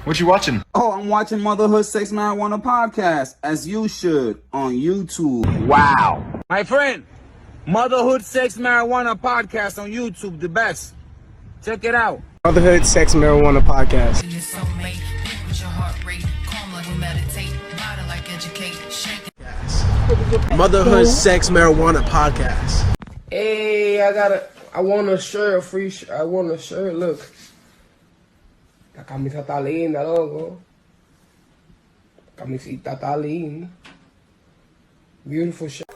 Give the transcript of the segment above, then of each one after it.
What you watching? Oh, I'm watching Motherhood Sex Marijuana podcast, as you should, on YouTube. Wow. My friend, Motherhood Sex Marijuana podcast on YouTube, the best. Check it out. Motherhood Sex Marijuana podcast. Motherhood Sex Marijuana podcast. Hey, I want a shirt, I want a shirt, look. La camisa está linda, loco. La camisita está linda. Beautiful shirt.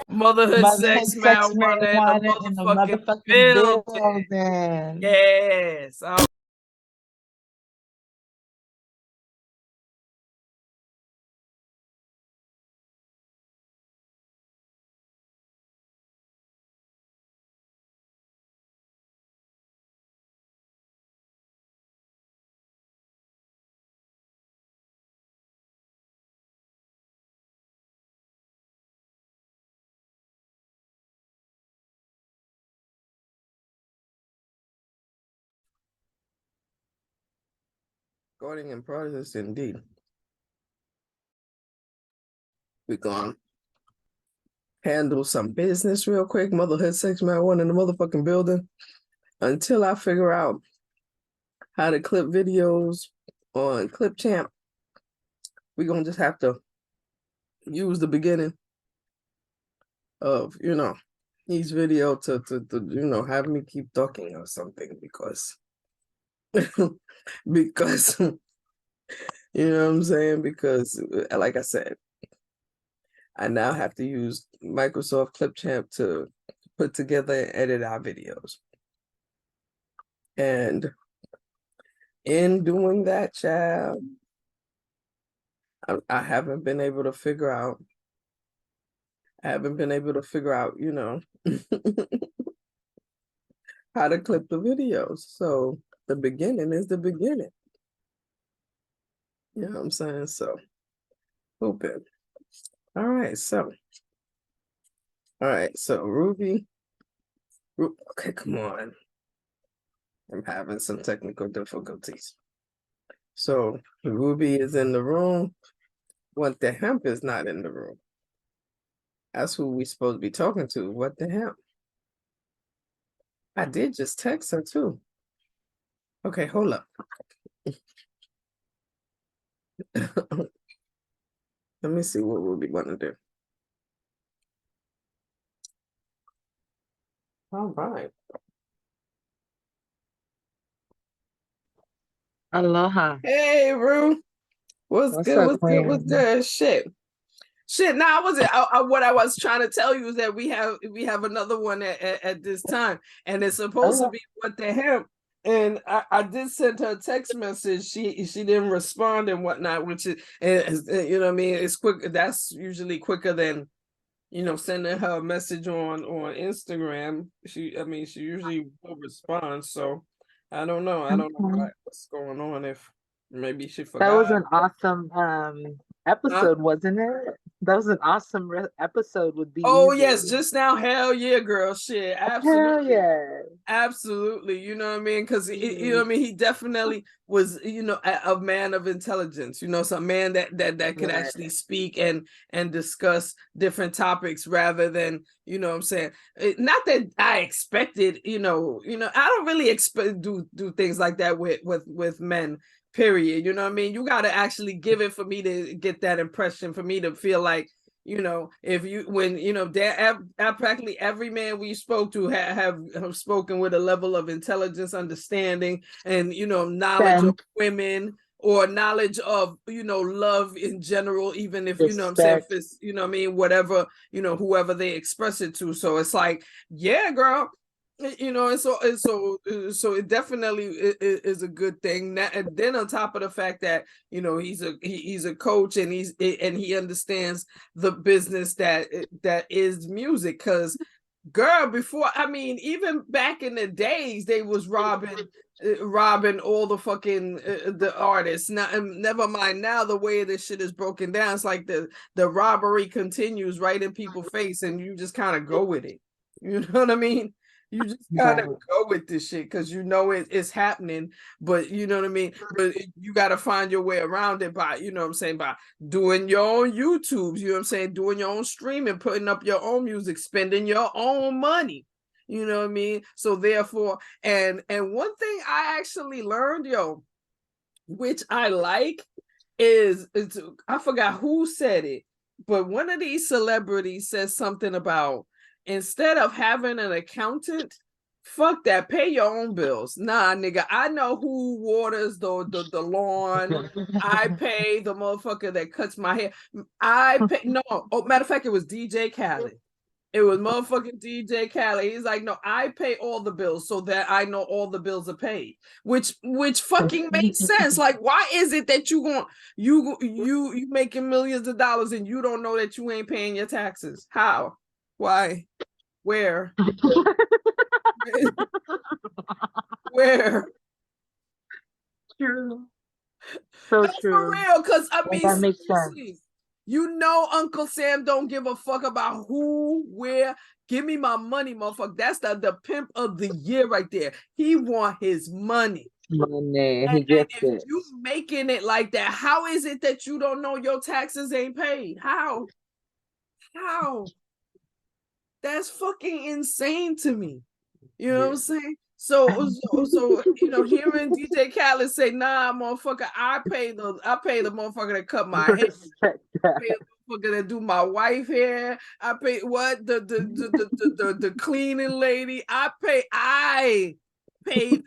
Motherhood Sex Marijuana in the motherfucking building. Yes. Recording in progress, indeed. We're going to handle some business real quick. Motherhood Sex Marijuana in the motherfucking building. Until I figure out how to clip videos on ClipChamp, we're going to just have to use the beginning of, each video to have me keep talking or something because because you know what I'm saying? Because like I said, I now have to use Microsoft ClipChamp to put together and edit our videos. And in doing that, child, I haven't been able to figure out, how to clip the videos. So the beginning is the beginning. You know what I'm saying? So, open. All right, so Ruby. Okay, come on. I'm having some technical difficulties. So Ruby is in the room. What the hemp is not in the room. That's who we supposed to be talking to. What the hemp? I did just text her too. Okay, hold up. Let me see what Ruby want to do. All right. Aloha. Hey, Ru. What's good? What's good? What's good? Shit. Now, what I was trying to tell you is that we have another one at this time, and it's supposed to be What the Hemp. And I did send her a text message. She didn't respond and whatnot, which is, you know what I mean? It's quick. That's usually quicker than, sending her a message on Instagram. She usually will respond. So I don't know. I don't know what's going on. If maybe she forgot. That was an awesome episode, wasn't it? That was an awesome episode with the. Oh yes, just now. Hell yeah, girl. Shit, absolutely. Hell yeah. Absolutely. You know what I mean? Because he definitely was, a man of intelligence. Some man that could actually speak and discuss different topics rather than, what I'm saying. Not that I expected, I don't really expect do things like that with men. Period. You know what I mean? You got to actually give it for me to get that impression, for me to feel like, practically every man we spoke to have spoken with a level of intelligence, understanding, and, knowledge of women or knowledge of, love in general, even if, Respect. What I'm saying, if it's, whatever, whoever they express it to. So it's like, yeah, girl. And so it definitely is a good thing. And then on top of the fact that he's a coach and he understands the business that is music. Because girl, before even back in the days, they was robbing robbing all the fucking the artists. Now, never mind now the way this shit is broken down. It's like the robbery continues right in people's face, and you just kind of go with it. You know what I mean? You just kind of go with this shit because you know it's happening, but you know what I mean? But you got to find your way around it by, you know what I'm saying, by doing your own YouTubes, you know what I'm saying, doing your own streaming, putting up your own music, spending your own money. You know what I mean? So therefore, and one thing I actually learned, which I like, is I forgot who said it, but one of these celebrities says something about, instead of having an accountant, fuck that, pay your own bills. Nah, nigga, I know who waters the lawn. I pay the motherfucker that cuts my hair. I pay, no, matter of fact, it was DJ Khaled. It was motherfucking DJ Khaled. He's like, no, I pay all the bills so that I know all the bills are paid, which fucking makes sense. Like, why is it that you making millions of dollars and you don't know that you ain't paying your taxes? How? Why? Where? Where? True. So That's true. for real, because I mean, that makes sense. You know, Uncle Sam don't give a fuck about who, where. Give me my money, motherfucker. That's the pimp of the year right there. He want his money. Money. He gets if it. You making it like that, how is it that you don't know your taxes ain't paid? How? That's fucking insane to me. You know what I'm saying? So you know, hearing DJ Khaled say, "Nah, motherfucker, I pay the motherfucker that cut my hair, I pay the motherfucker that do my wife hair, I pay what the cleaning lady, I pay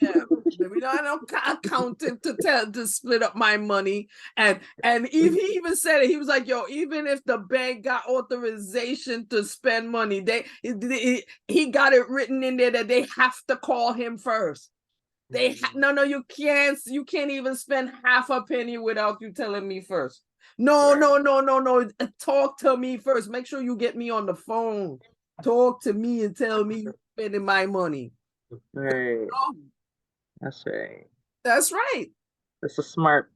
them. We don't have no accountant to split up my money." And he even said it. He was like, "Yo, even if the bank got authorization to spend money, he got it written in there that they have to call him first. No, you can't even spend half a penny without you telling me first. No. Talk to me first. Make sure you get me on the phone. Talk to me and tell me you're spending my money." Right. That's right. That's right. That's a smart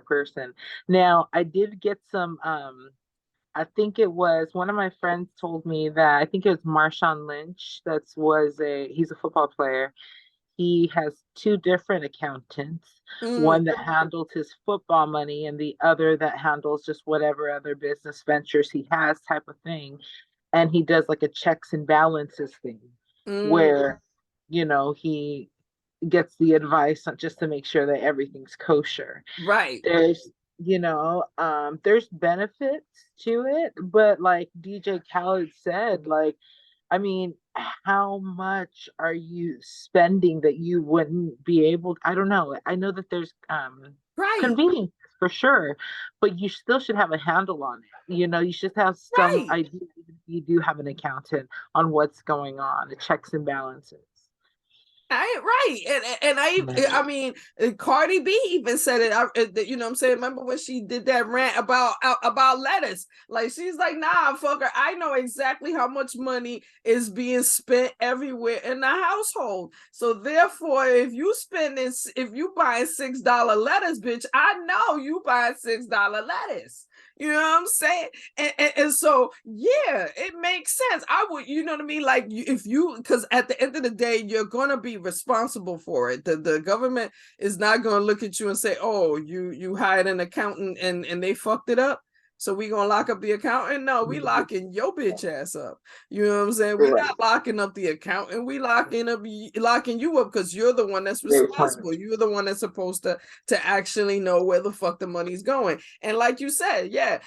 person. Now, I did get some I think it was one of my friends told me that I think it was Marshawn Lynch he's a football player. He has two different accountants, one that handles his football money and the other that handles just whatever other business ventures he has, type of thing. And he does like a checks and balances thing where, you know, he gets the advice just to make sure that everything's kosher. Right. There's, you know, there's benefits to it, but like DJ Khaled said, like, I mean, how much are you spending that you wouldn't be able? I don't know. I know that there's convenience for sure, but you still should have a handle on it. You know, you should have some idea. You do have an accountant on what's going on, the checks and balances. I mean, Cardi B even said it. You know what I'm saying? Remember when she did that rant about lettuce? Like, she's like, "Nah, fucker, I know exactly how much money is being spent everywhere in the household. So therefore, if you buying $6 lettuce, bitch, I know you buying $6 lettuce." You know what I'm saying? And so, yeah, it makes sense. I would, you know what I mean? Like, because at the end of the day, you're going to be responsible for it. The government is not going to look at you and say, "Oh, you hired an accountant and they fucked it up, so we going to lock up the accountant." No, we locking your bitch ass up. You know what I'm saying? We're not locking up the accountant. We locking you up because you're the one that's responsible. You're the one that's supposed to actually know where the fuck the money's going. And like you said, yeah,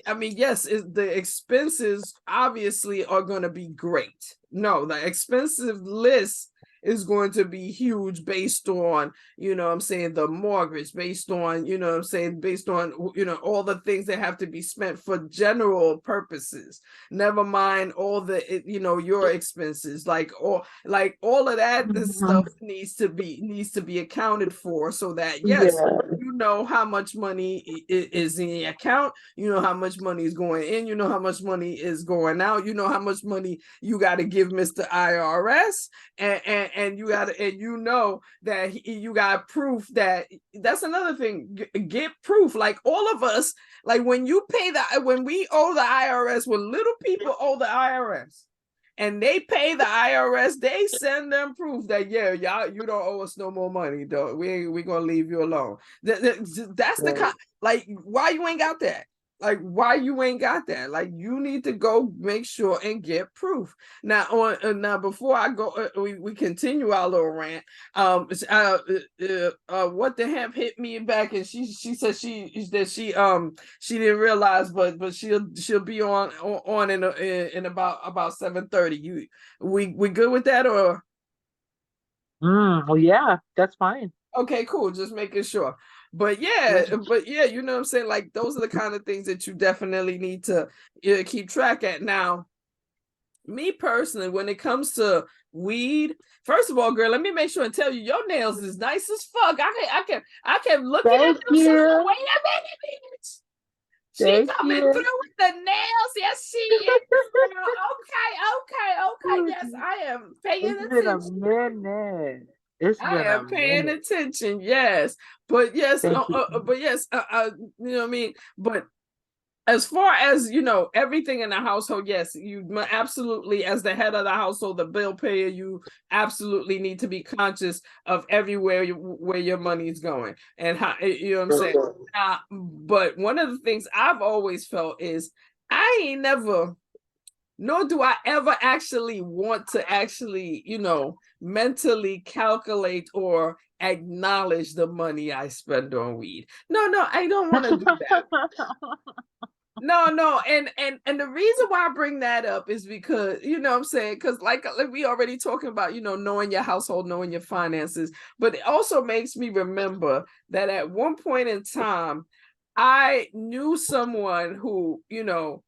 I mean, yes, the expenses obviously are going to be great. No, the expensive list is going to be huge based on, you know what I'm saying, the mortgage, based on, you know what I'm saying, based on, you know, all the things that have to be spent for general purposes. Never mind all the, you know, your expenses, like all of that stuff needs to be accounted for, so that, yes, you you know how much money is in the account, you know how much money is going in, you know how much money is going out, you know how much money you got to give Mr. IRS, and you got to, and you know that you got proof. That's another thing. Get proof. Like all of us, like when we owe the IRS, when little people owe the IRS and they pay the IRS, they send them proof that, yeah, y'all, you don't owe us no more money, though. We gonna leave you alone. That's the kind, like, why you ain't got that? Like, why you ain't got that? Like, you need to go make sure and get proof. Now, now before I go, we continue our little rant. What the hemp hit me back, and she said she didn't realize, but she'll be on in about 7:30. We good with that, or? Well, yeah, that's fine. Okay, cool. Just making sure. But yeah, you know what I'm saying? Like, those are the kind of things that you definitely need to keep track at. Now, me personally, when it comes to weed, first of all, girl, let me make sure and tell you, your nails is nice as fuck. I can look at them. Wait a minute, bitch. She coming through with the nails. Yes, she is. Okay. Yes, I am paying attention. It's been a minute. I am paying attention, yes, but yes, you know what I mean. But as far as, you know, everything in the household, yes, you absolutely, as the head of the household, the bill payer, you absolutely need to be conscious of everywhere where your money is going and how, you know what I'm saying. But one of the things I've always felt is I ain't never. Nor do I ever actually want to actually, you know, mentally calculate or acknowledge the money I spend on weed. No, I don't want to do that. No, and the reason why I bring that up is because, you know what I'm saying, because like we already talking about, you know, knowing your household, knowing your finances, but it also makes me remember that at one point in time, I knew someone who, you know,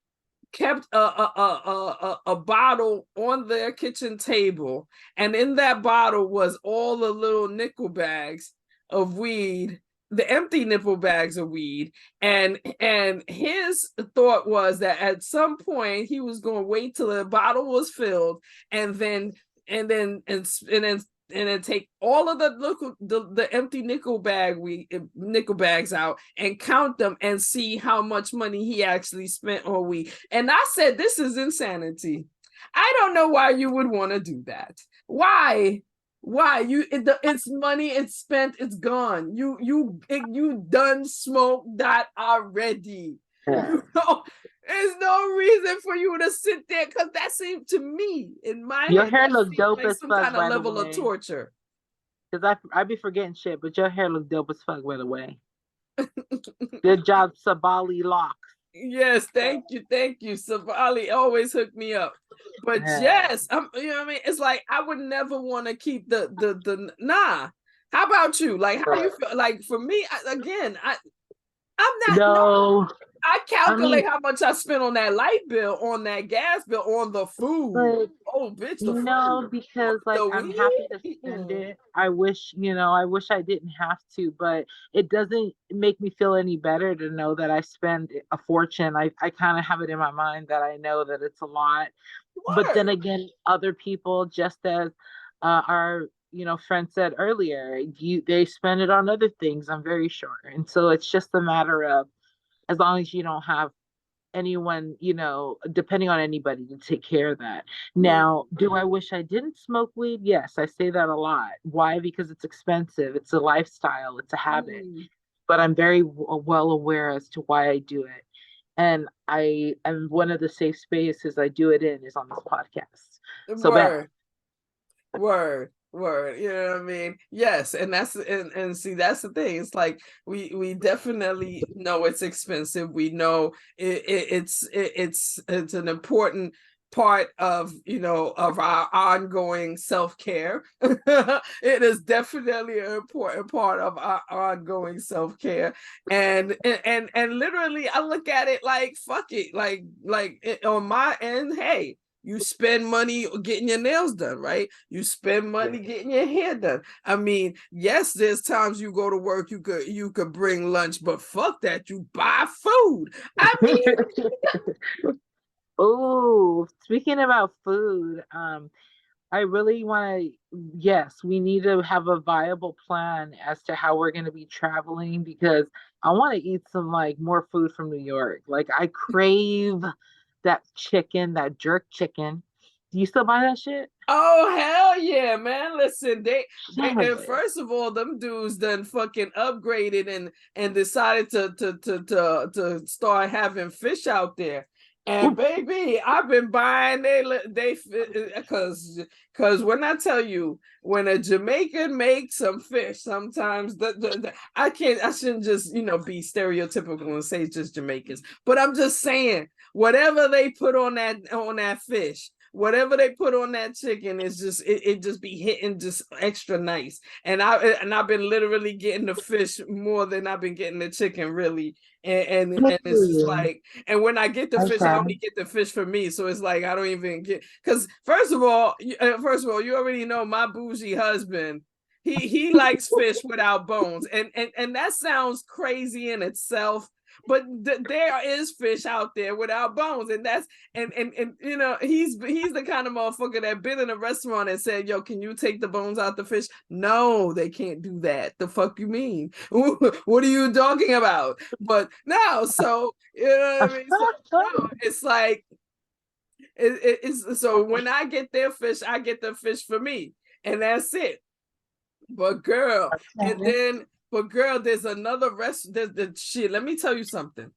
kept a bottle on their kitchen table, and in that bottle was all the little nickel bags of weed, the empty nickel bags of weed, and his thought was that at some point he was going to wait till the bottle was filled and then take all of the empty nickel bags out and count them and see how much money he actually spent on weed. And I said, this is insanity. I don't know why you would want to do that. Why? It's money, it's spent, it's gone. You done smoked that already. You know, there's no reason for you to sit there, because that seemed to me, in my your head, hair looked dope like as some fuck, kind by of the level way. of torture. Because I be forgetting shit, but your hair looked dope as fuck, by the way. Good job, Sabali Locks. Yes, thank you. Savali always hooked me up. But yes, you know what I mean? It's like I would never want to keep the nah. How about you? Like, how you feel? Like, for me, I'm not. No. I calculate how much I spent on that light bill, on that gas bill, on the food. Oh, bitch, the food. Because like I'm happy to spend it. I wish I didn't have to, but it doesn't make me feel any better to know that I spend a fortune. I kind of have it in my mind that I know that it's a lot. But then again, other people, just as our friend said earlier, they spend it on other things, I'm very sure. And so it's just a matter of, as long as you don't have anyone, depending on anybody to take care of that. Now, do I wish I didn't smoke weed? Yes, I say that a lot. Why? Because it's expensive. It's a lifestyle. It's a habit. But I'm very well aware as to why I do it. And I am one of the safe spaces I do it in is on this podcast. So Word. You know what I mean? Yes, and that's and see, that's the thing. It's like we definitely know it's expensive. We know it's an important part of of our ongoing self-care. It is definitely an important part of our ongoing self-care, and literally I look at it like, fuck it, like on my end, hey, You spend money getting your nails done, right? You spend money getting your hair done. I mean, yes, there's times you go to work, you could bring lunch, but fuck that, you buy food. I mean, Oh, speaking about food, I really want to, yes, we need to have a viable plan as to how we're going to be traveling because I want to eat some like more food from New York. Like I crave that chicken, that jerk chicken. Do you still buy that shit? oh hell yeah, man. Listen, they Son of and a- first of all, them dudes done fucking upgraded and decided to start having fish out there. And baby, I've been buying they because when I tell you when a Jamaican makes some fish, sometimes I shouldn't just be stereotypical and say just Jamaicans, but I'm just saying whatever they put on that fish, whatever they put on that chicken is just it just be hitting just extra nice. And I've been literally getting the fish more than I've been getting the chicken, really. And it's just like, and when I get the fish, I only get the fish for me. So it's like I don't even get, because first of all, you already know my bougie husband. He likes fish without bones, and that sounds crazy in itself. But there is fish out there without bones, and that's and he's the kind of motherfucker that been in a restaurant and said, "Yo, can you take the bones out the fish?" No, they can't do that. The fuck you mean? What are you talking about? But no, so you know what I mean. So no, it's like it's so when I get their fish, I get the fish for me, and that's it. But girl, and then. But girl, there's another shit. Let me tell you something.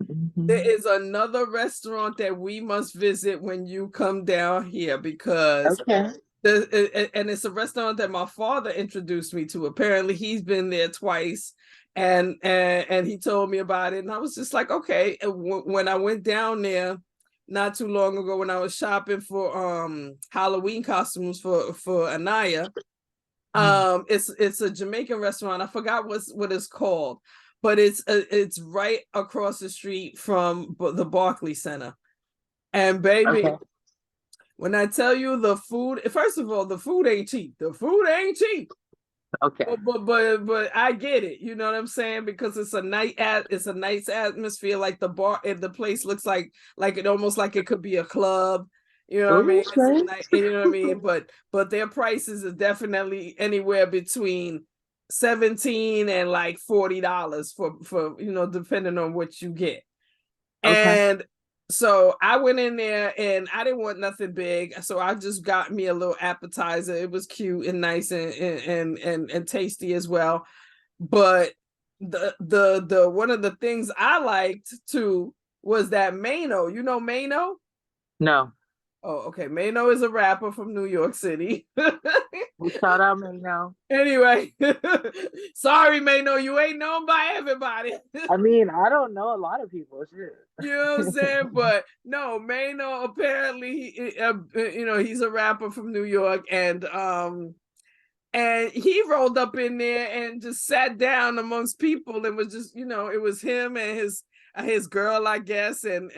There is another restaurant that we must visit when you come down here because and it's a restaurant that my father introduced me to. Apparently, he's been there twice, and he told me about it, and I was just like, okay. And when I went down there not too long ago, when I was shopping for Halloween costumes for Anaya. It's a Jamaican restaurant. I forgot what it's called, but it's right across the street from the Barclays Center. And baby, when I tell you the food, first of all, the food ain't cheap. The food ain't cheap. Okay. But I get it. You know what I'm saying? Because it's a nice atmosphere. Like the place looks like it almost like it could be a club. You know what I mean? You know what I mean? But their prices are definitely anywhere between $17 and like $40 for depending on what you get. Okay. And so I went in there and I didn't want nothing big, so I just got me a little appetizer. It was cute and nice and tasty as well. But the one of the things I liked too was that Mano. You know Mano? No. Oh, okay. Mano is a rapper from New York City. Shout out Mano. Anyway, sorry, Mano, you ain't known by everybody. I mean, I don't know a lot of people. Shit. You know what I'm saying? But no, Mano apparently, he's a rapper from New York, and he rolled up in there and just sat down amongst people, and was just, it was him and his girl, I guess, and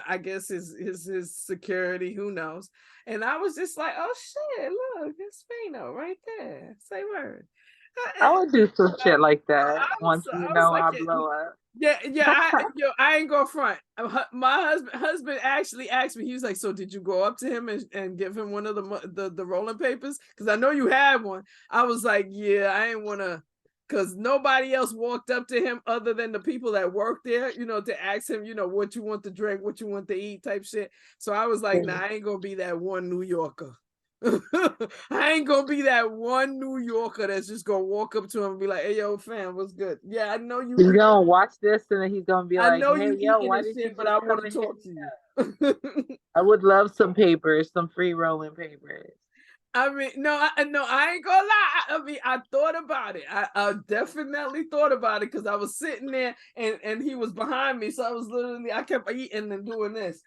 I guess his security, who knows. And I was just like, oh shit, look, it's Mano right there. Say word. I would do some shit like that once I blow up. Yeah, I ain't gonna front. My husband actually asked me. He was like, "So did you go up to him and give him one of the rolling papers? Because I know you had one." I was like, "Yeah, I ain't wanna." Because nobody else walked up to him other than the people that work there, to ask him, what you want to drink, what you want to eat type shit. So I was like, nah, I ain't gonna be that one New Yorker. I ain't gonna be that one New Yorker that's just gonna walk up to him and be like, hey, yo, fam, what's good? Yeah, I know you. He's gonna watch this and then he's gonna be like, hey, yo, why did you? But I want to talk to you. I would love some papers, some free rolling papers. I mean, no, I ain't gonna lie. I mean, I thought about it. I definitely thought about it because I was sitting there and he was behind me. So I kept eating and doing this.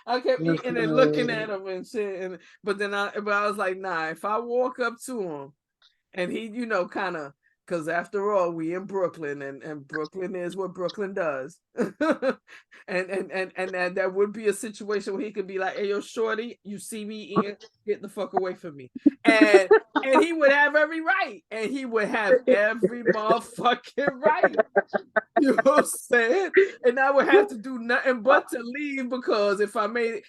I kept eating and looking at him and shit. But I was like, nah, if I walk up to him and he, kind of Because after all, we in Brooklyn, and Brooklyn is what Brooklyn does. and that would be a situation where he could be like, "Hey, yo, shorty, you see me eating, get the fuck away from me." And he would have every right. And he would have every motherfucking right. You know what I'm saying? And I would have to do nothing but to leave, because if I made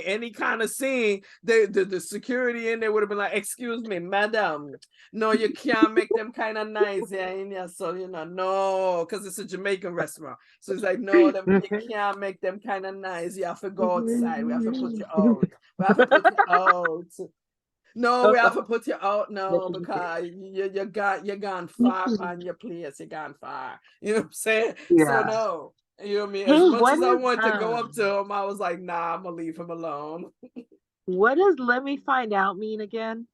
any kind of scene, the security in there would have been like, "Excuse me, madam, no, you can't make them kind of nice in here, so no, because it's a Jamaican restaurant." So it's like, "No, you can't make them kind of nice. You have to go outside. We have to put you out. We have to put you out. No, we have to put you out now, because you gone far on your place. You gone far." You know what I'm saying? Yeah. So no. You know what I mean? Hey, as much as I is, wanted to go up to him, I was like, "Nah, I'm gonna leave him alone." What does "let me find out" mean again?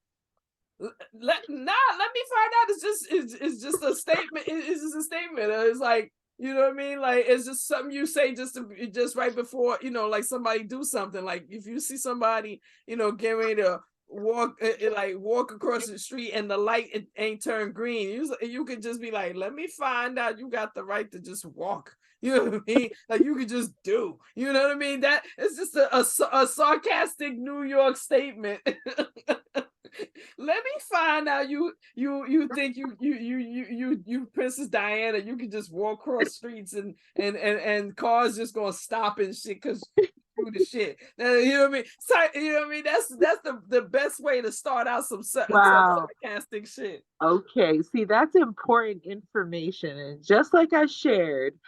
Let me find out. It's just a statement. It's just a statement. It's like, you know what I mean? Like, it's just something you say just right before, like somebody do something. Like if you see somebody, getting ready to walk across the street and the light ain't turned green, you could just be like, "Let me find out you got the right to just walk." You know what I mean? Like you could just do. You know what I mean? That it's just a sarcastic New York statement. Let me find out you think you Princess Diana, you can just walk across streets and cars just gonna stop and shit because do the shit. You know what I mean? So, you know what I mean? That's the best way to start out some sarcastic shit. Okay, see, that's important information, and just like I shared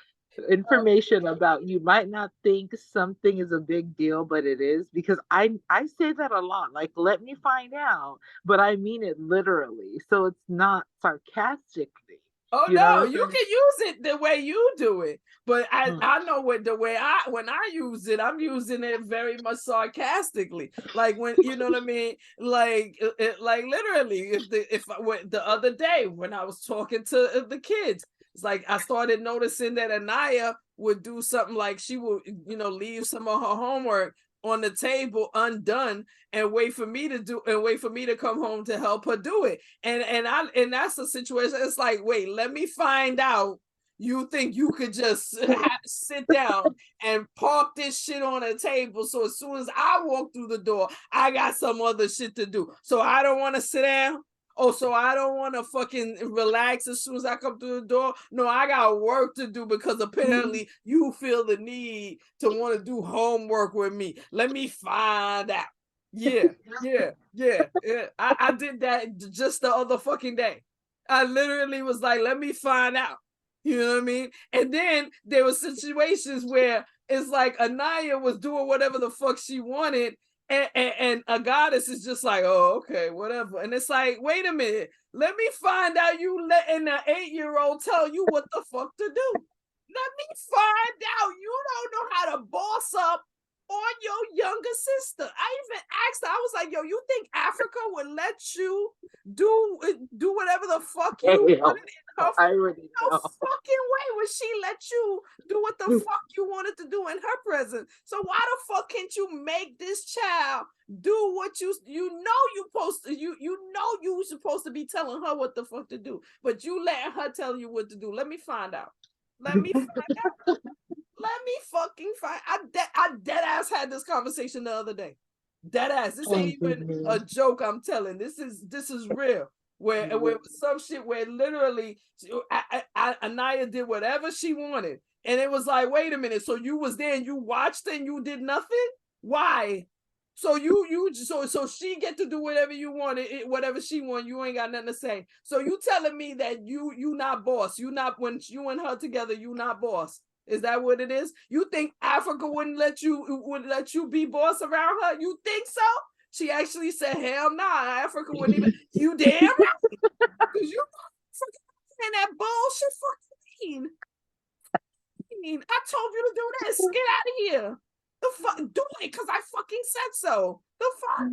information about, you might not think something is a big deal, but it is, because I say that a lot, like, "Let me find out," but I mean it literally, so it's not sarcastically. Oh no, you can use it the way you do it, but I know when I use it, I'm using it very much sarcastically. Like when, you know what I mean, like literally, the other day when I was talking to the kids, it's like I started noticing that Anaya would do something like she would, leave some of her homework on the table undone and wait for me to come home to help her do it. And that's the situation. It's like, wait, let me find out. You think you could just sit down and park this shit on a table, so as soon as I walk through the door, I got some other shit to do. So I don't want to sit down. Oh, so I don't want to fucking relax as soon as I come through the door. No, I got work to do because apparently you feel the need to want to do homework with me. Let me find out. Yeah. I did that just the other fucking day. I literally was like, "Let me find out." You know what I mean? And then there were situations where it's like Anaya was doing whatever the fuck she wanted, and a goddess is just like, "Oh, okay, whatever." And it's like, wait a minute, let me find out you letting an 8-year-old tell you what the fuck to do. Let me find out you don't know how to boss up on your younger sister. I even asked her, I was like, "Yo, you think Africa would let you do whatever the fuck you wanted in her? No fucking way would she let you do what the fuck you wanted to do in her presence. So why the fuck can't you make this child do what you supposed to be telling her what the fuck to do, but you letting her tell you what to do? Let me find out. Let me find out. Let me fucking find. I dead ass had this conversation the other day. Dead ass. This ain't even a joke. I'm telling. This is real. Where some shit where literally Anaya did whatever she wanted, and it was like, wait a minute. So you was there and you watched and you did nothing. Why? So so she get to do whatever you wanted, whatever she want. You ain't got nothing to say. So you telling me that you not boss? You not, when you and her together, you not boss? Is that what it is? You think Africa would let you be boss around her? You think so? She actually said, "Hell nah, Africa wouldn't even." You damn right, because you fucking that bullshit. Fucking mean. I told you to do this. Get out of here. The fuck, do it because I fucking said so. The fuck.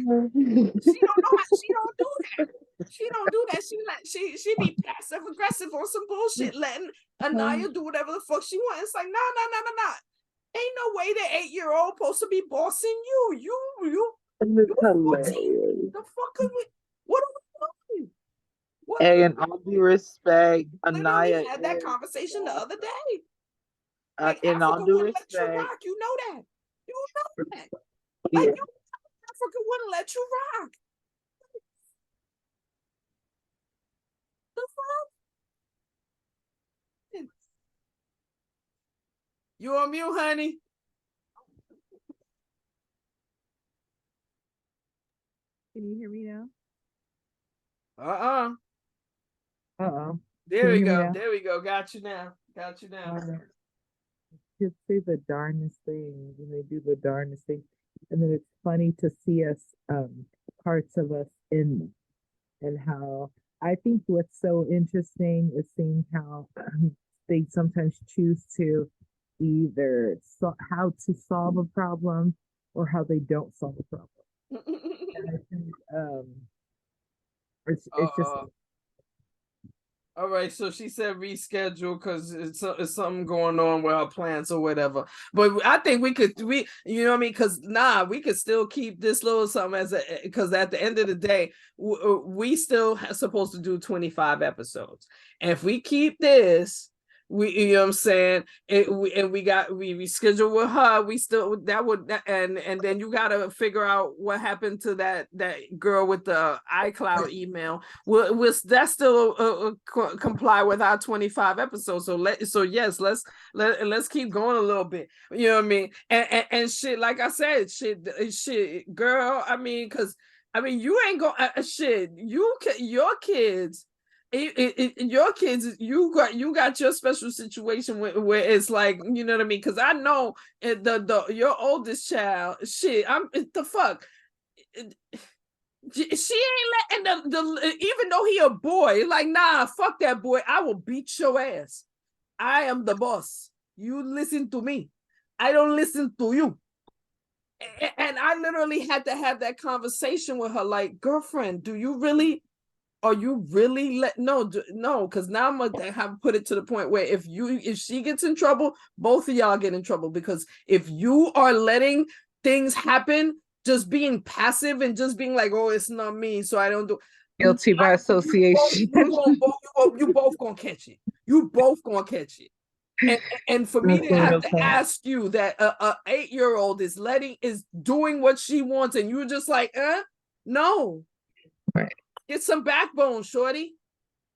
She don't know how. She don't do that. She don't do that. She be passive aggressive on some bullshit, letting Anaya do whatever the fuck she wants. It's like, nah. Ain't no way the 8-year-old supposed to be bossing you. You 14. The fuck is we? What are we doing? What? Hey, in all due respect, Literally Anaya had that is conversation the other day. Like in all Africa due wouldn't let you respect. rock. You know that. You know that. Yeah. Like Africa wouldn't let you rock. The fuck? You on mute, honey? Can you hear me now? Uh-oh. Can There you we hear me go. now? There we go. Got you now. Got you now. Kids say the darndest things and they do the darndest things. And then it's funny to see us, parts of us in them, and how I think what's so interesting is seeing how they sometimes choose to either how to solve a problem or how they don't solve a problem. And I think it's just All right, so she said reschedule because it's something going on with her plans or whatever. But I think you know what I mean? Because we could still keep this little something because at the end of the day, we still supposed to do 25 episodes. And if we keep this, you know what I'm saying, we reschedule with her, we still and then you gotta figure out what happened to that girl with the iCloud email. Will that still comply with our 25 episodes? So yes, let's keep going a little bit. You know what I mean? And shit, like I said, shit, girl. I mean, because you ain't gonna shit. Your kids. Your kids, you got your special situation where it's like, you know what I mean? Because I know your oldest child, shit, the fuck. She ain't letting even though he a boy, like, nah, fuck that boy. I will beat your ass. I am the boss. You listen to me. I don't listen to you. And I literally had to have that conversation with her, like, girlfriend, are you really no, because now I'm gonna have put it to the point where if she gets in trouble, both of y'all get in trouble. Because if you are letting things happen, just being passive and just being like, oh, it's not me, so I don't do. Guilty by association. You both gonna catch it. You both gonna catch it. And for me to have to ask you that a 8-year-old is doing what she wants, and you're just like, no. Right. Get some backbone, shorty.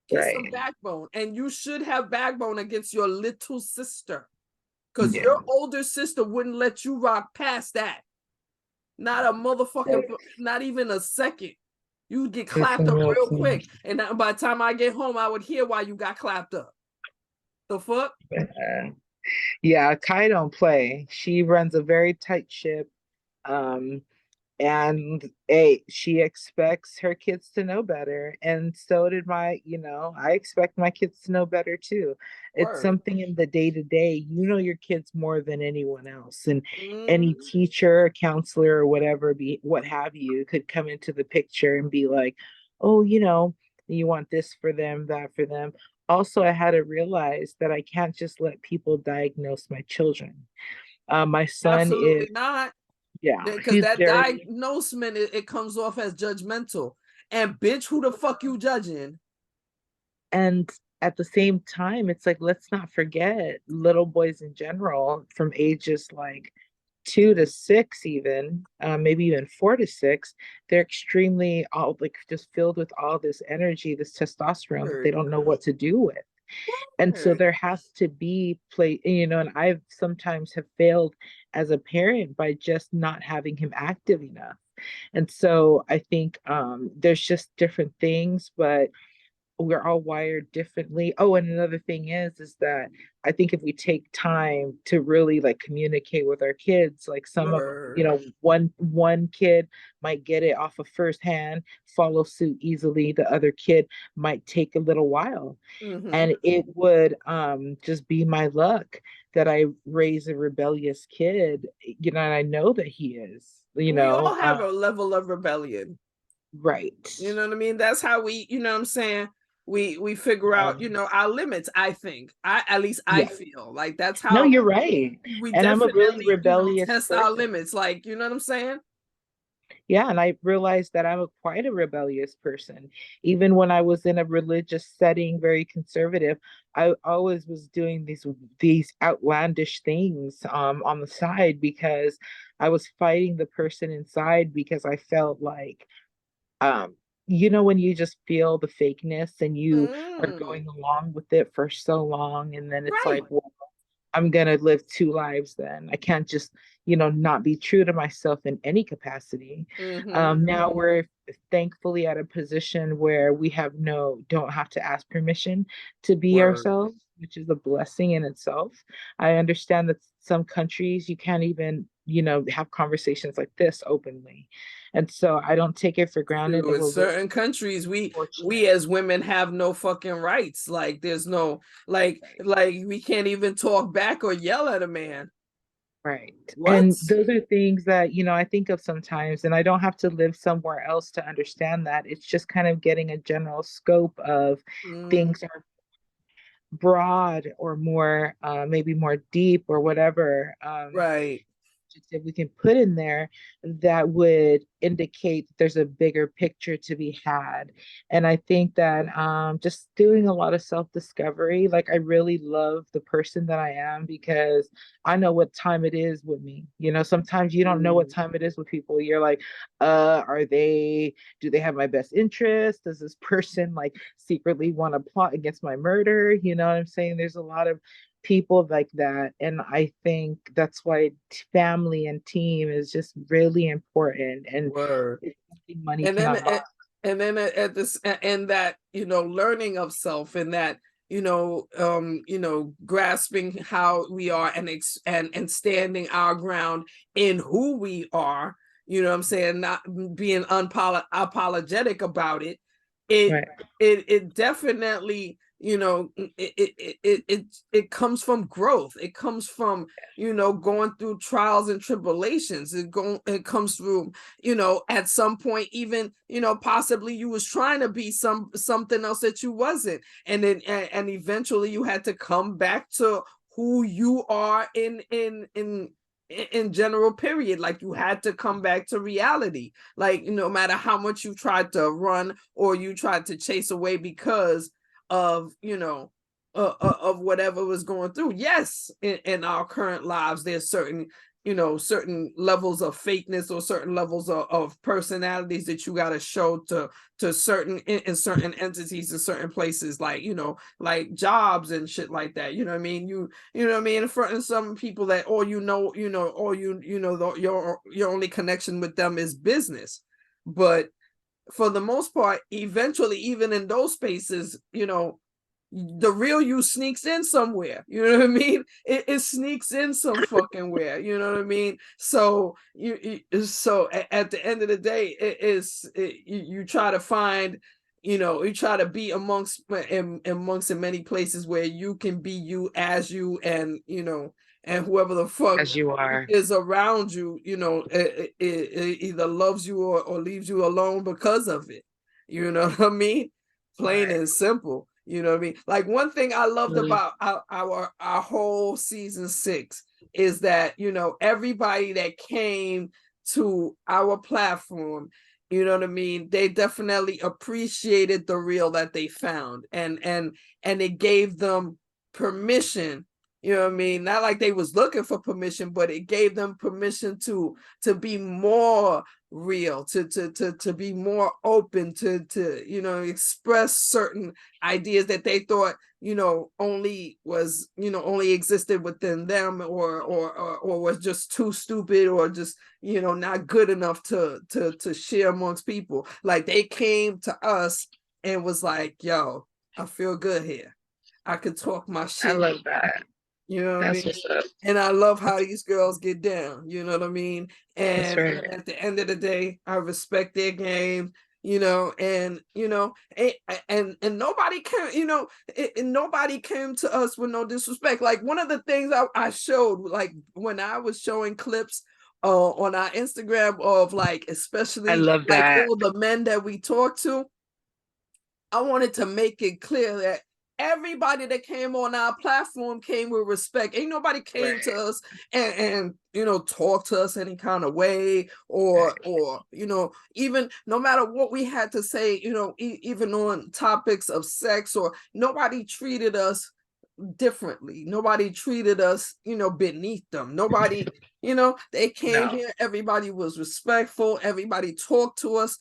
Get some backbone. And you should have backbone against your little sister. Because your older sister wouldn't let you rock past that. Not a motherfucking, not even a second. You get clapped up real quick. And by the time I get home, I would hear why you got clapped up. The fuck? Yeah, Kai don't play. She runs a very tight ship. And she expects her kids to know better, and so did I expect my kids to know better too. It's something in the day-to-day, your kids more than anyone else, and any teacher, counselor, or whatever, what have you, could come into the picture and be like, oh, you want this for them, that for them. Also, I had to realize that I can't just let people diagnose my children. My son Absolutely not. Yeah, because that diagnosement, it comes off as judgmental. And bitch, who the fuck you judging? And at the same time, it's like, let's not forget little boys in general, from ages like 2 to 6, even maybe even 4 to 6, they're extremely just filled with all this energy, this testosterone that they don't know what to do with. And so there has to be play, and I've sometimes have failed as a parent by just not having him active enough. And so I think there's just different things, but we're all wired differently. Oh, and another thing is that I think if we take time to really communicate with our kids, like some of one kid might get it off of firsthand, follow suit easily. The other kid might take a little while. And it would just be my luck that I raise a rebellious kid, and I know that he is. We all have a level of rebellion. Right. You know what I mean? That's how we, you know what I'm saying? We figure out, our limits, I think. I feel like that's how. No, you're right. We and I'm a really rebellious test person. our limits, you know what I'm saying? Yeah, and I realized that I'm quite a rebellious person. Even when I was in a religious setting, very conservative, I always was doing these outlandish things on the side because I was fighting the person inside because I felt like um when you just feel the fakeness and you are Mm, going along with it for so long, and then it's like, right. well, I'm gonna live two lives then. I can't just, not be true to myself in any capacity. Mm-hmm. Now we're thankfully at a position where we don't have to ask permission to be Word. ourselves, which is a blessing in itself. I understand that some countries you can't even, have conversations like this openly. And so I don't take it for granted that In we're really certain countries, we fortunate. as women have no fucking rights. Like there's no like we can't even talk back or yell at a man. Right. What? And those are things that, I think of sometimes, and I don't have to live somewhere else to understand that. It's just kind of getting a general scope of Mm, things are broad or more, maybe more deep or whatever. right. Adjective we can put in there that would indicate that there's a bigger picture to be had. And I think that just doing a lot of self-discovery, like I really love the person that I am because I know what time it is with me. Sometimes you don't know what Mm, time it is with people. You're like, do they have my best interest? Does this person like secretly want to plot against my murder? You know what I'm saying? There's a lot of people like that. And I think that's why family and team is just really important. And word. it's something money And then cannot buy. and then at this and that learning of self and that grasping how we are and standing our ground in who we are, what I'm saying, not being apologetic about it. it Right. it definitely, it comes from growth. It comes from going through trials and tribulations. It comes through, at some point, even, possibly you was trying to be something else that you wasn't. And then, and eventually you had to come back to who you are in general, period. Like you had to come back to reality. Like, no matter how much you tried to run or you tried to chase away because of, of whatever was going through. Yes, in our current lives, there's certain levels of fakeness or certain levels of personalities that you got to show to certain in certain entities in certain places, like like jobs and shit like that. You know what I mean? You know what I mean? In front of some people that all your only connection with them is business. But for the most part, eventually, even in those spaces, the real you sneaks in somewhere. You know what I mean? It sneaks in some fucking where. You know what I mean? So so at the end of the day, you try to find, you try to be amongst in many places where you can be you as you, and and whoever the fuck As you are. is around you, it either loves you or leaves you alone because of it. You know what I mean? Plain Right. and simple. You know what I mean? Like, one thing I loved Really. about our whole season 6 is that, everybody that came to our platform, you know what I mean, they definitely appreciated the real that they found, and it gave them permission. You know what I mean? Not like they was looking for permission, but it gave them permission to be more real, to be more open, to express certain ideas that they thought only was only existed within them, or was just too stupid, or just not good enough to share amongst people. Like, they came to us and was like, yo, I feel good here. I could talk my I shit. love that. You know what I That's mean? what's up. And I love how these girls get down. You know what I mean? That's And right. at the end of the day, I respect their game. And and nobody came, and nobody came to us with no disrespect. Like, one of the things I showed, like when I was showing clips on our Instagram of, like, I especially love like that. all the men that we talked to, I wanted to make it clear that everybody that came on our platform came with respect. Ain't nobody came to us and talk to us any kind of way, or even no matter what we had to say, even on topics of sex, or nobody treated us differently. Nobody treated us, beneath them. Nobody, they came here, everybody was respectful, everybody talked to us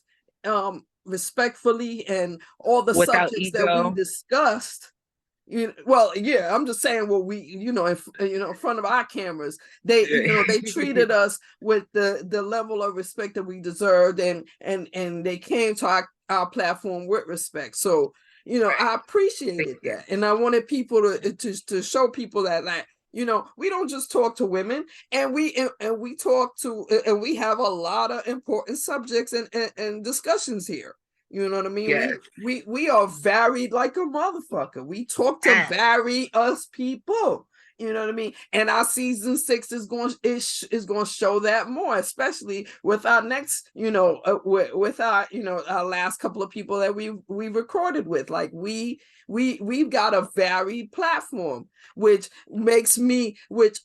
respectfully, and all the Without subjects ego. that we discussed. I'm just saying what we, in front of our cameras, they treated us with the level of respect that we deserved, and they came to our platform with respect. So, I appreciated that, and I wanted people to show people that, like, we don't just talk to women, and we talk to, and we have a lot of important subjects and discussions here. You know what I mean? Yes. We are varied like a motherfucker. We talk to vary us people. You know what I mean? And our season 6 is going to show that more, especially with our next, with our, our last couple of people that we recorded with. Like we've got a varied platform, which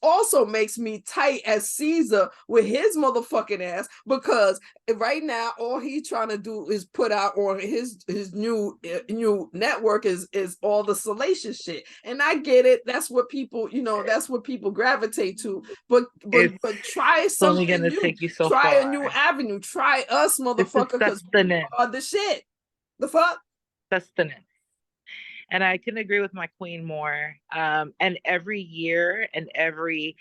also makes me tight as Caesar with his motherfucking ass, because right now all he's trying to do is put out on his new network is all the salacious shit. And I get it. That's what people, that's what people gravitate to. But try something new. Take you so try far. A new avenue. Try us, motherfucker, because we are the shit. The fuck? Sustenance. And I couldn't agree with my queen more. And every year and every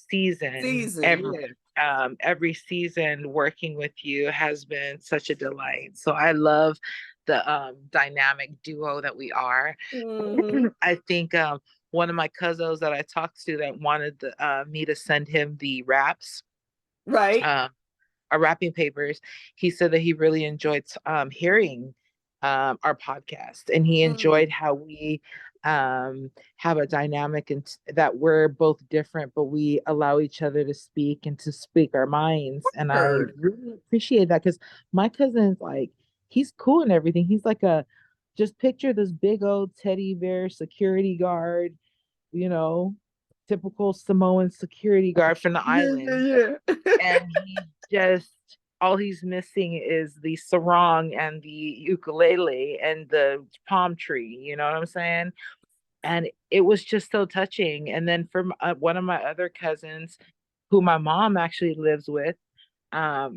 season, every season working with you has been such a delight. So I love the dynamic duo that we are. Mm-hmm. I think one of my cousins that I talked to that wanted me to send him the raps, our rapping papers, he said that he really enjoyed hearing our podcast, and he enjoyed how we have a dynamic, and that we're both different, but we allow each other to speak and to speak our minds. And I really appreciate that, because my cousin's like, he's cool and everything. He's like just picture this big old teddy bear security guard, typical Samoan security guard from the island. And he just, all he's missing is the sarong and the ukulele and the palm tree, you know what I'm saying? And it was just so touching. And then from one of my other cousins, who my mom actually lives with,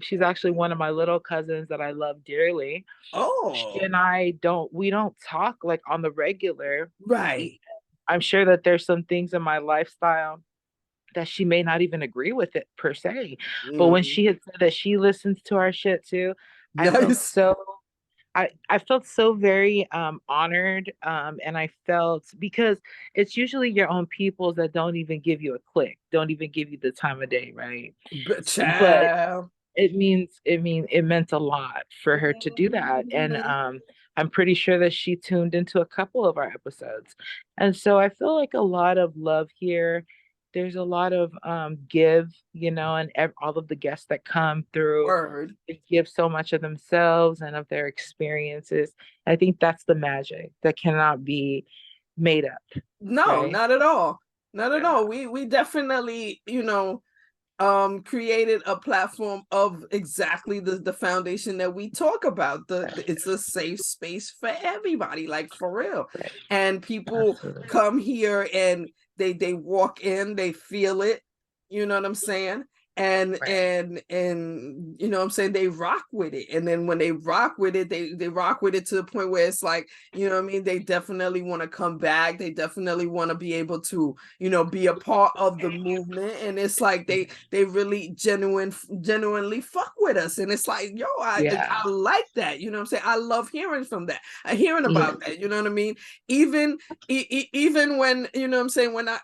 she's actually one of my little cousins that I love dearly. She and we don't talk like on the regular. Right. I'm sure that there's some things in my lifestyle that she may not even agree with it per se. But when she had said that she listens to our shit too, I felt so very honored. And I felt, because it's usually your own peoples that don't even give you a click, don't even give you the time of day, right? But it meant a lot for her to do that. And I'm pretty sure that she tuned into a couple of our episodes. And so I feel like a lot of love here. There's a lot of give, and all of the guests that come through, they give so much of themselves and of their experiences. I think that's the magic that cannot be made up. No, not at all. Not at all. We definitely, created a platform of exactly the foundation that we talk about. It's a safe space for everybody, like for real. And people come here and they walk in, they feel it, you know what I'm saying? And you know what I'm saying, they rock with it. And then when they rock with it, they rock with it to the point where it's like, you know what I mean, they definitely want to come back. They definitely want to be able to, be a part of the movement. And it's like they really genuinely fuck with us. And it's like, yo, I like that. You know what I'm saying? I love hearing from that. Hearing about that, you know what I mean? Even when, you know what I'm saying, when I,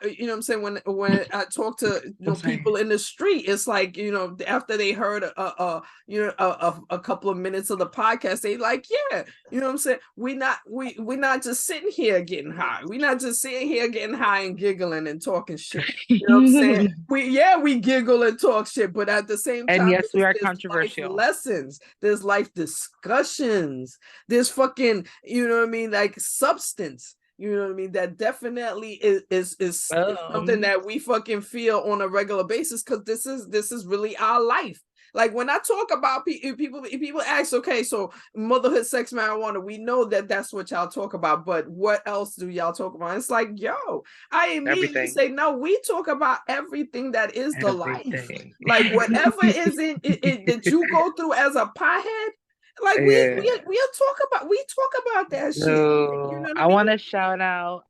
when I talk to people in the street, it's like, you know, after they heard a couple of minutes of the podcast, they like, yeah, you know what I'm saying? We're not just sitting here getting high. We're not just sitting here getting high and giggling and talking shit. You know what I'm saying? We giggle and talk shit, but at the same time, and yes, we are there's controversial. life lessons, there's life discussions, there's fucking, you know what I mean, like substance. You know what I mean? That definitely is something that we fucking feel on a regular basis, because this is really our life. Like when I talk about people ask, okay, so motherhood, sex, marijuana, we know that that's what y'all talk about, but what else do y'all talk about? It's like, yo, I immediately say, no, we talk about everyabout that is the life. Like whatever is in it that you go through as a pothead, like we talk about that shit. You know what I mean? want to shout out.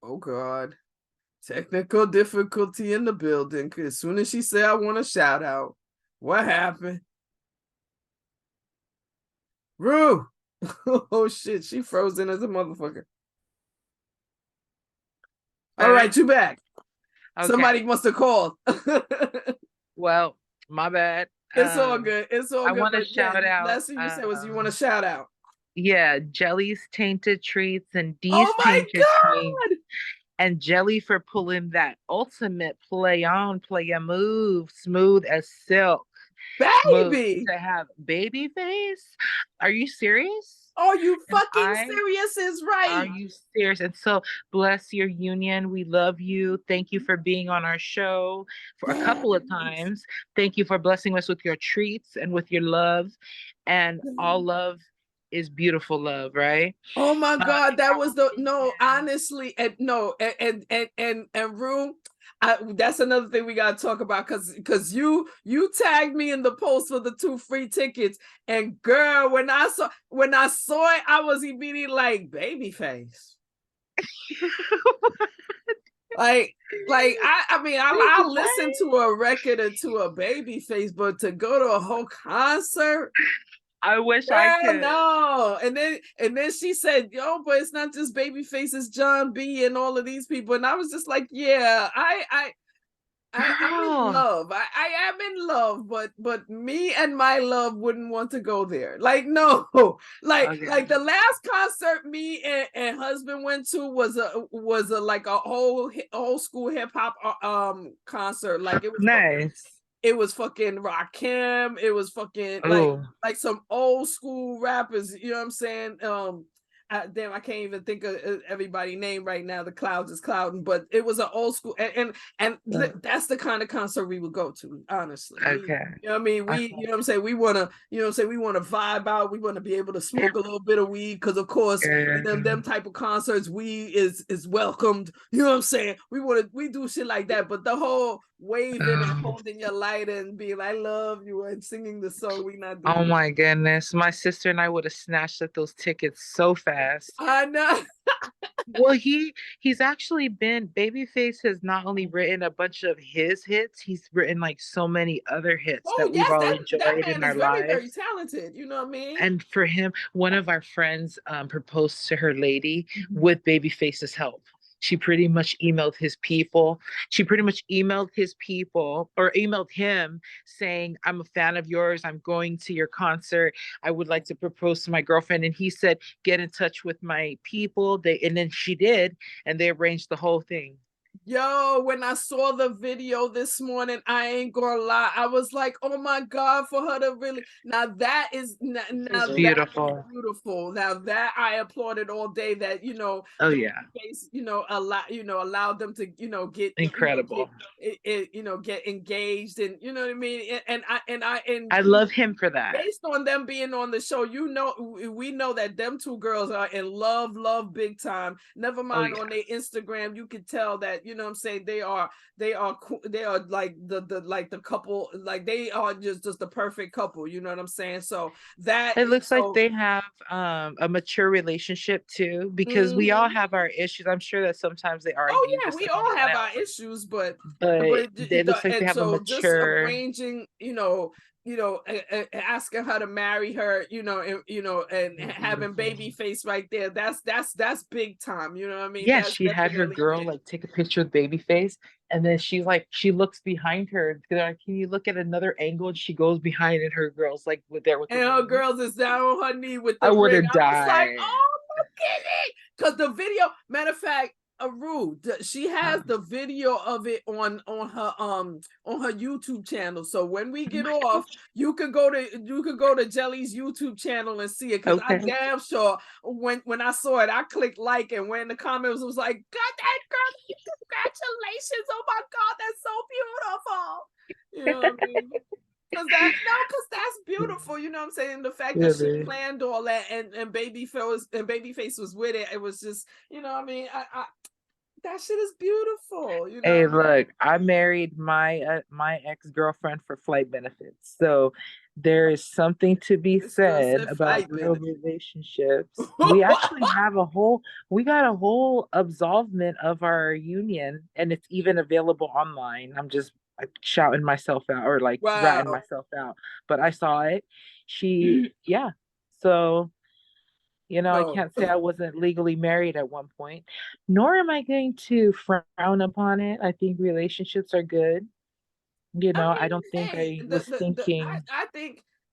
Oh God, technical difficulty in the building. As soon as she said, "I want to shout out," what happened? Rue. Oh shit, she frozen as a motherfucker. All right, you back. Okay. Somebody must have called. Well, my bad. It's all good. It's all good. I want to shout out. Last thing you said was you want to shout out. Yeah, Jelly's Tainted Treats and Dee's Oh my Tainted God! Treats. And Jelly for pulling that ultimate play a move, smooth as silk. Baby! To have baby face? Are you serious? Are you fucking serious? Is right. Are you serious? And so bless your union. We love you. Thank you for being on our show for a couple of times. Thank you for blessing us with your treats and with your love. And all love is beautiful love, right? Oh my God, that was honestly, and Rue, that's another thing we gotta talk about, because you tagged me in the post for the 2 free tickets, and girl, when I saw it, I was immediately like, babyface. like I mean, I listened to a record or to a babyface, but to go to a whole concert, I wish I could. No, and then she said, "Yo, but it's not just Babyface, it's John B and all of these people." And I was just like, "Yeah, I'm in love. I am in love, but me and my love wouldn't want to go there. Like no, like the last concert me and husband went to was a like a old school hip hop concert. Like it was nice." It was fucking Rakim. It was fucking like some old school rappers. You know what I'm saying? Damn, I can't even think of everybody's name right now. The clouds is clouding, but it was an old school, and that's the kind of concert we would go to, honestly. Okay. You know what I mean? You know what I'm saying? We want to, you know what I'm saying? We want to vibe out. We want to be able to smoke a little bit of weed, because of course, them type of concerts, weed is welcomed. You know what I'm saying? We do shit like that, but the whole waving and holding your lighter and being like, "I love you," and singing the song, we not doing. Oh my goodness, my sister and I would have snatched at those tickets so fast. I know. Well, he's actually been, Babyface has not only written a bunch of his hits, he's written like so many other hits that we've all enjoyed in our lives. Very talented, you know what I mean? And for him, one of our friends proposed to her lady with Babyface's help. She pretty much emailed his people. Or emailed him saying, "I'm a fan of yours. I'm going to your concert. I would like to propose to my girlfriend." And he said, "Get in touch with my people." And then she did, and they arranged the whole thing. Yo, when I saw the video this morning, I ain't gonna lie, I was like, "Oh my God," for her to really. Now that is beautiful. That is beautiful. Now that I applauded all day. That allowed them to get incredible. Get engaged, and you know what I mean. And I love him for that. Based on them being on the show, we know that them two girls are in love big time. Never mind on their Instagram, you could tell that. You know what I'm saying? They are like the couple, like they are just the perfect couple. You know what I'm saying? So that it looks like they have a mature relationship too, because we all have our issues. I'm sure that sometimes they argue. Oh yeah, we all have our issues, but it looks like they have a mature. Just arranging, asking her to marry her, and having baby face right there. That's big time. You know what I mean? Yeah, That's she had her definitely girl big. like take a picture with Babyface, and then she's like, she looks behind her. They're like, can you look at another angle? And she goes behind, and her girl's like with there with And the her ring. girls is down on her knee with I the would ring. have I was like, died. oh, look at it. Because the video, matter of fact, she has the video of it on her YouTube channel. So when we get off, you could go to Jelly's YouTube channel and see it. Because I Okay. damn sure when I saw it, I clicked like, and when the comments was like, "God, that girl, congratulations! Oh my God, that's so beautiful." You know what I mean? Because that's beautiful. You know what I'm saying? The fact that she planned all that and Babyface was with it. It was just, you know what I mean? I that shit is beautiful. You know. Hey, look, I married my my ex-girlfriend for flight benefits. So there is something to be said about real relationships. We actually have we got a whole absolvement of our union, and it's even available online. I'm just like shouting myself out or like ratting myself out, but I saw it. Yeah. So I can't say I wasn't legally married at one point, nor am I going to frown upon it. I think relationships are good. I don't think I was thinking.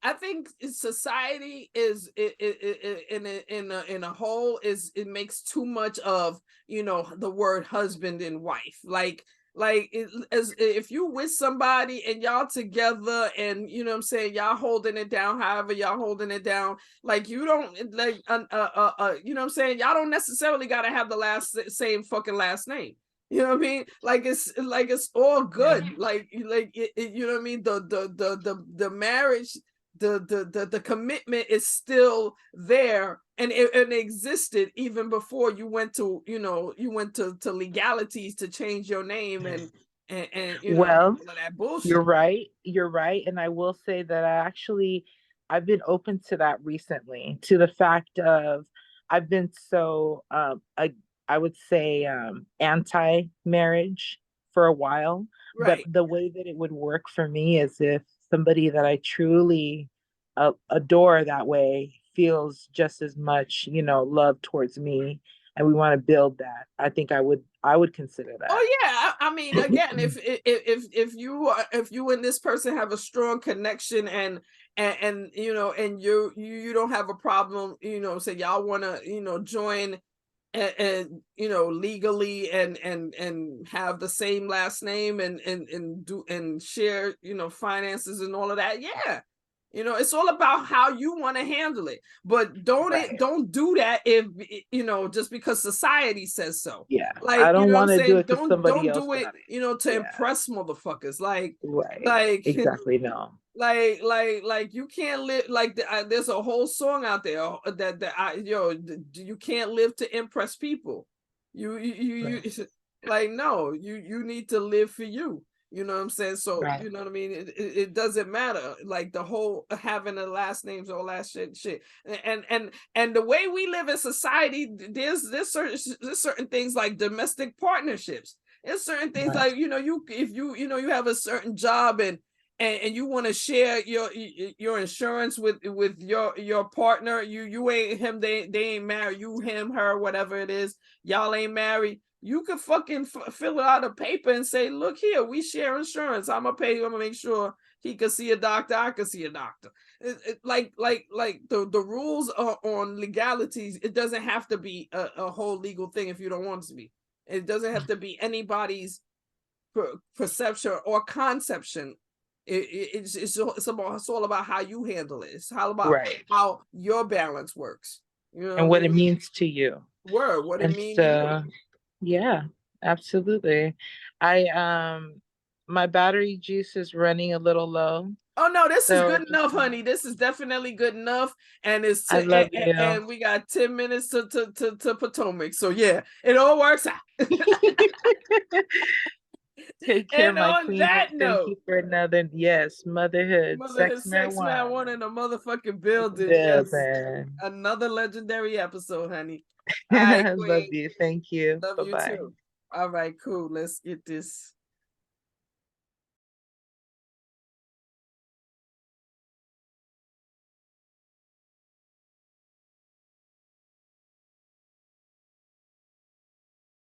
I think society is in a whole it makes too much of the word husband and wife. As if you with somebody and y'all together and you know what I'm saying, y'all holding it down, however y'all holding it down, like you don't like you know what I'm saying, y'all don't necessarily got to have the same fucking last name. You know what I mean? Like it's all good. You know what I mean? The marriage, the commitment is still there, and it existed even before you went to legalities to change your name and Well, all of that bullshit. You're right, and I will say that I've been open to that recently, to the fact of I've been so I would say anti-marriage for a while, but the way that it would work for me is if somebody that I truly adore that way feels just as much, love towards me, and we want to build that. I think I would consider that. Oh yeah, I mean, again, if you and this person have a strong connection and you don't have a problem, say y'all want to join and legally and have the same last name and do and share finances and all of that. Yeah, it's all about how you want to handle it, but don't do that if just because society says so. Yeah, Like, I don't want to do it because somebody don't else do it got it. to impress motherfuckers. Like Exactly. No. Like you can't live there's a whole song out there you can't live to impress people. You like, no, you need to live for you. You know what I'm saying? So you know what I mean? It doesn't matter. Like the whole having the last names, all that shit. And the way we live in society, there's certain things like domestic partnerships. There's certain things like if you have a certain job and you want to share your insurance with your partner, you ain't him, they ain't married, you him her whatever it is, y'all ain't married, you could fucking fill out a paper and say, look here, we share insurance, I'm gonna make sure he could see a doctor, I could see a doctor. Like the rules are on legalities. It doesn't have to be a whole legal thing if you don't want it to be. It doesn't have to be anybody's perception or conception. It's all about how you handle it. It's all about how your balance works. And what it means to you. What it means. Yeah, absolutely. My battery juice is running a little low. Oh no, this is good enough, honey. This is definitely good enough, and it's and we got 10 minutes to Potomac. So yeah, it all works out. Take care, my queen. Thank you for another motherhood sex marijuana in a motherfucking building. Yes, another legendary episode, honey. I love you. Thank you. Love you too. All right, cool. Let's get this.